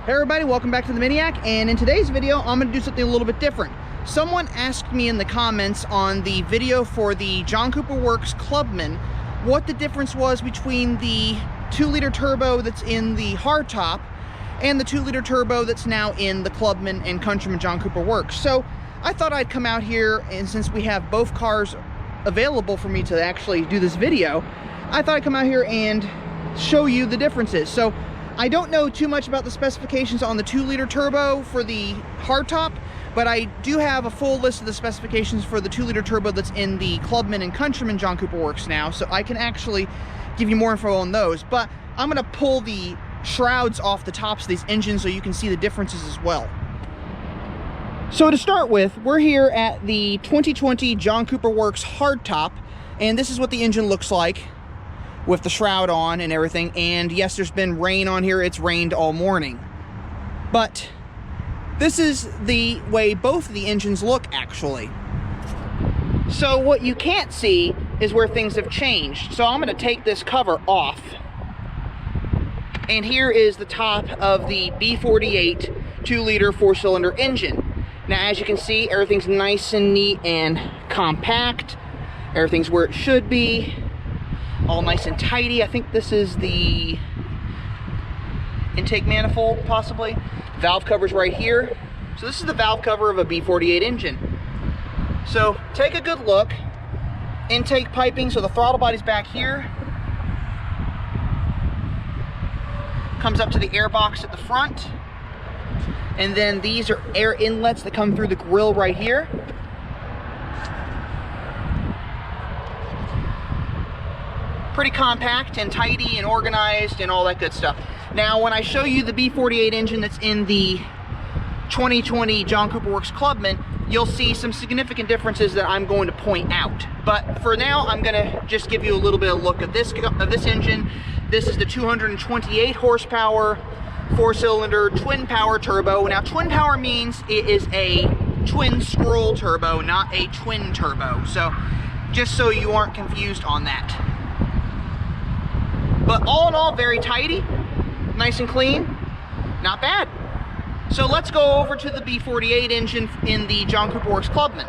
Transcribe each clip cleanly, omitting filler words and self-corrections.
Hey everybody, welcome back to the Miniac, and in today's video I'm going to do something a little bit different. Someone asked me in the comments on the video for the John Cooper Works Clubman what the difference was between the 2-liter turbo that's in the hardtop and the 2-liter turbo that's now in the Clubman and Countryman John Cooper Works. So I thought I'd come out here, and since we have both cars available for me to actually do this video, I thought I'd come out here and show you the differences. So I don't know too much about the specifications on the 2-liter turbo for the hardtop, but I do have a full list of the specifications for the 2-liter turbo that's in the Clubman and Countryman John Cooper Works now, so I can actually give you more info on those. But I'm going to pull the shrouds off the tops of these engines so you can see the differences as well. So to start with, we're here at the 2020 John Cooper Works hardtop, and this is what the engine looks like with the shroud on and everything. And yes, there's been rain on here. It's rained all morning. But this is the way both of the engines look, actually. So what you can't see is where things have changed. So I'm going to take this cover off. And here is the top of the B48 2-liter 4-cylinder engine. Now, as you can see, everything's nice and neat and compact. Everything's where it should be. All nice and tidy. I think this is the intake manifold, possibly. Valve cover's right here. So this is the valve cover of a B48 engine. So take a good look. Intake piping, so the throttle body's back here. Comes up to the air box at the front. And then these are air inlets that come through the grill right here. Pretty compact and tidy and organized and all that good stuff. Now, when I show you the B48 engine that's in the 2020 John Cooper Works Clubman, you'll see some significant differences that I'm going to point out. But for now, I'm going to just give you a little bit of a look at this engine. This is the 228 horsepower 4-cylinder twin power turbo. Now, twin power means it is a twin scroll turbo, not a twin turbo. So just so you aren't confused on that. But all in all, very tidy, nice and clean, not bad. So let's go over to the B48 engine in the John Cooper Works Clubman.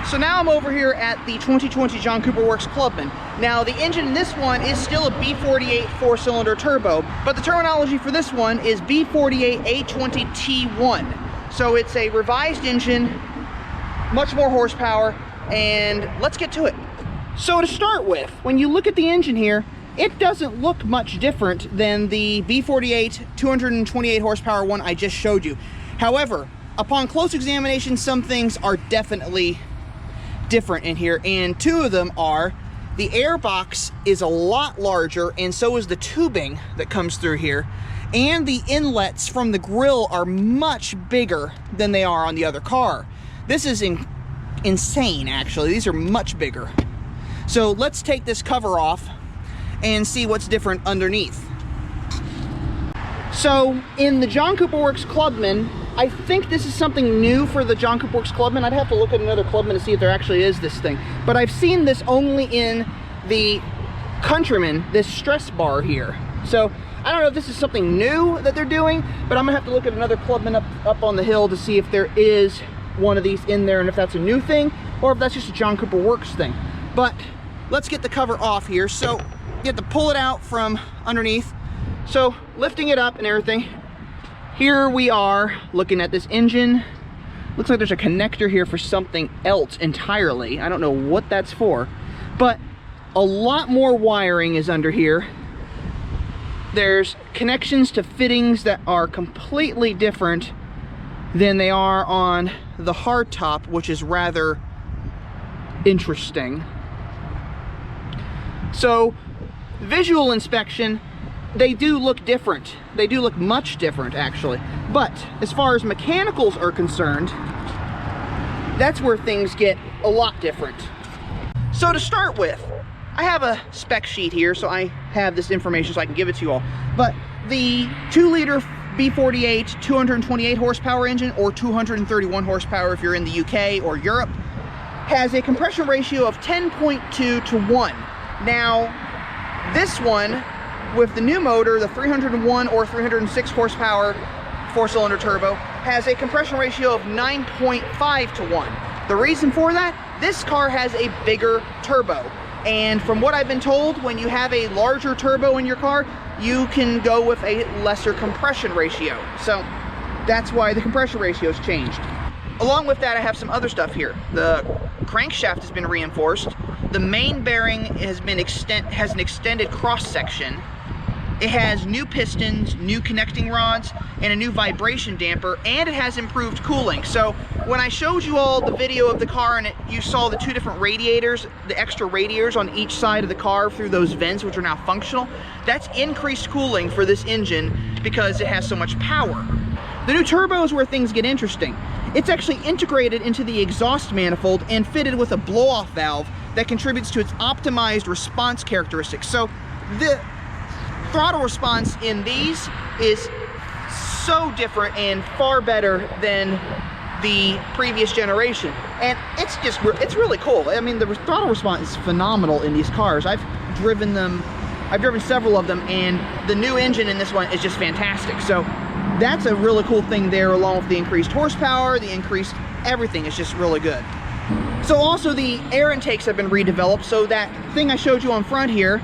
So now I'm over here at the 2020 John Cooper Works Clubman. Now the engine in this one is still a B48 4-cylinder turbo, but the terminology for this one is B48 820T1. So it's a revised engine, much more horsepower, and let's get to it. So to start with, when you look at the engine here, it doesn't look much different than the B48 228 horsepower one I just showed you. However, upon close examination, some things are definitely different in here, and two of them are the air box is a lot larger, and so is the tubing that comes through here, and the inlets from the grill are much bigger than they are on the other car. This is insane, actually. These are much bigger. So let's take this cover off and see what's different underneath. So in the John Cooper Works Clubman, I think this is something new for the John Cooper Works Clubman. I'd have to look at another Clubman to see if there actually is this thing. But I've seen this only in the Countryman, this stress bar here. So I don't know if this is something new that they're doing, but I'm gonna have to look at another Clubman up on the hill to see if there is one of these in there and if that's a new thing or if that's just a John Cooper Works thing. But let's get the cover off here. So you have to pull it out from underneath. So lifting it up and everything, here we are looking at this engine. Looks like there's a connector here for something else entirely. I don't know what that's for, but a lot more wiring is under here. There's connections to fittings that are completely different than they are on the hardtop, which is rather interesting. So visual inspection, they do look different. They do look much different, actually. But as far as mechanicals are concerned, that's where things get a lot different. So to start with, I have a spec sheet here, so I have this information so I can give it to you all. But the 2-liter B48 228 horsepower engine, or 231 horsepower if you're in the UK or Europe, has a compression ratio of 10.2 to 1. Now, this one with the new motor, the 301 or 306 horsepower 4-cylinder turbo, has a compression ratio of 9.5 to 1. The reason for that, this car has a bigger turbo. And from what I've been told, when you have a larger turbo in your car, you can go with a lesser compression ratio. So that's why the compression ratio has changed. Along with that, I have some other stuff here. The crankshaft has been reinforced. The main bearing has an extended cross section. It has new pistons, new connecting rods, and a new vibration damper, and it has improved cooling. So when I showed you all the video of the car and you saw the two different radiators, the extra radiators on each side of the car through those vents, which are now functional, that's increased cooling for this engine because it has so much power. The new turbo is where things get interesting. It's actually integrated into the exhaust manifold and fitted with a blow-off valve that contributes to its optimized response characteristics. So the throttle response in these is so different and far better than the previous generation, and it's really cool. I mean, the throttle response is phenomenal in these cars. I've driven several of them, and the new engine in this one is just fantastic. So that's a really cool thing there, along with the increased horsepower, the increased everything is just really good. So also the air intakes have been redeveloped, so that thing I showed you on front here,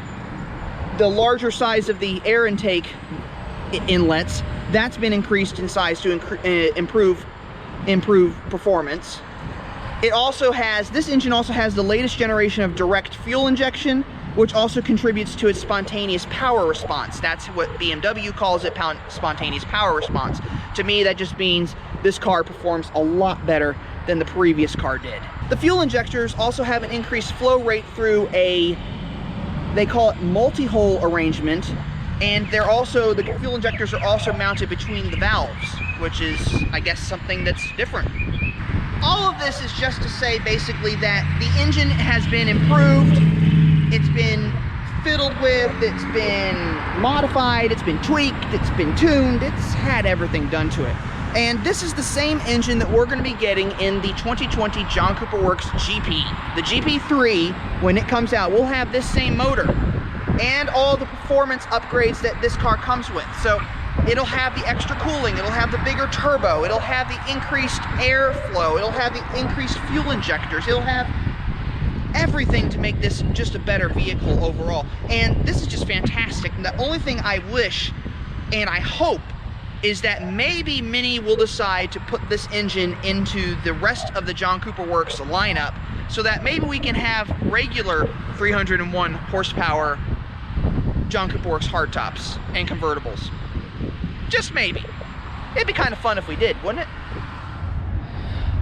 the larger size of the air intake inlets, that's been increased in size to improve performance. This engine also has the latest generation of direct fuel injection, which also contributes to its spontaneous power response. That's what BMW calls it, spontaneous power response. To me, that just means this car performs a lot better than the previous car did. The fuel injectors also have an increased flow rate through they call it multi-hole arrangement, and the fuel injectors are also mounted between the valves, which is, I guess, something that's different. All of this is just to say basically that the engine has been improved, it's been fiddled with, it's been modified, it's been tweaked, it's been tuned, it's had everything done to it. And this is the same engine that we're going to be getting in the 2020 John Cooper Works GP. The GP3, when it comes out, will have this same motor and all the performance upgrades that this car comes with. So it'll have the extra cooling, it'll have the bigger turbo, it'll have the increased airflow, it'll have the increased fuel injectors, it'll have everything to make this just a better vehicle overall. And this is just fantastic. And the only thing I wish and I hope is that maybe Mini will decide to put this engine into the rest of the John Cooper Works lineup, so that maybe we can have regular 301 horsepower John Cooper Works hardtops and convertibles. Just maybe. It'd be kind of fun if we did, wouldn't it?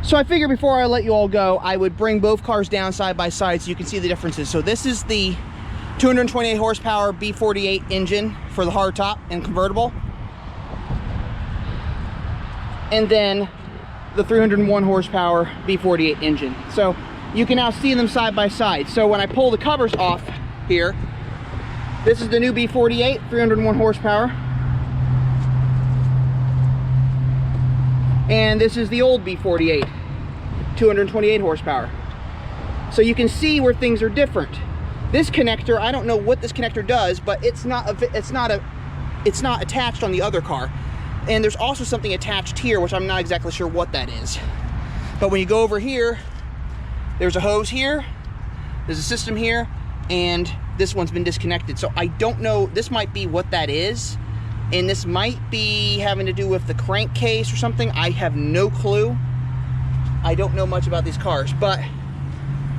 So I figured before I let you all go, I would bring both cars down side by side so you can see the differences. So this is the 228 horsepower B48 engine for the hardtop and convertible. And then the 301 horsepower B48 engine. So you can now see them side by side. So when I pull the covers off here, this is the new B48, 301 horsepower. And this is the old B48, 228 horsepower. So you can see where things are different. This connector, I don't know what this connector does, but it's not attached on the other car. And there's also something attached here, which I'm not exactly sure what that is. But when you go over here, there's a hose here, there's a system here, and this one's been disconnected. So I don't know, this might be what that is. And this might be having to do with the crankcase or something. I have no clue. I don't know much about these cars, but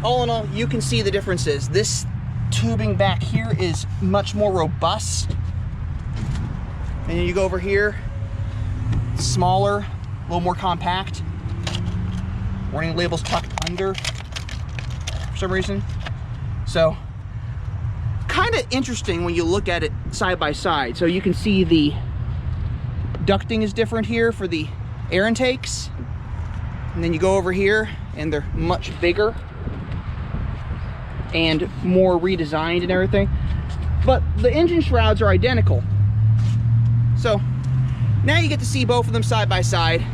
all in all, you can see the differences. This tubing back here is much more robust. And then you go over here, smaller, a little more compact. Warning labels tucked under for some reason. So kind of interesting when you look at it side by side. So you can see the ducting is different here for the air intakes, and then you go over here and they're much bigger and more redesigned and everything, but the engine shrouds are identical. So now you get to see both of them side by side,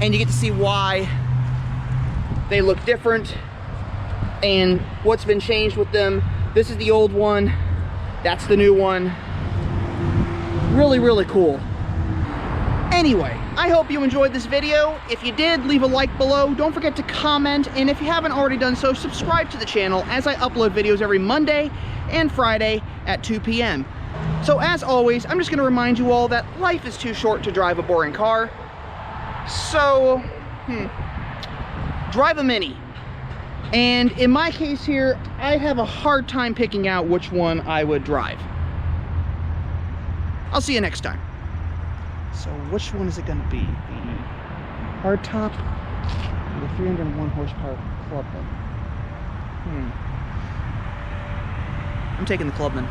and you get to see why they look different and what's been changed with them. This is the old one, that's the new one. Really, really cool. Anyway, I hope you enjoyed this video. If you did, leave a like below. Don't forget to comment, and if you haven't already done so, subscribe to the channel as I upload videos every Monday and Friday at 2 p.m. So as always, I'm just going to remind you all that life is too short to drive a boring car. So, drive a Mini. And in my case here, I have a hard time picking out which one I would drive. I'll see you next time. So which one is it going to be? The hardtop or the 301 horsepower Clubman? I'm taking the Clubman.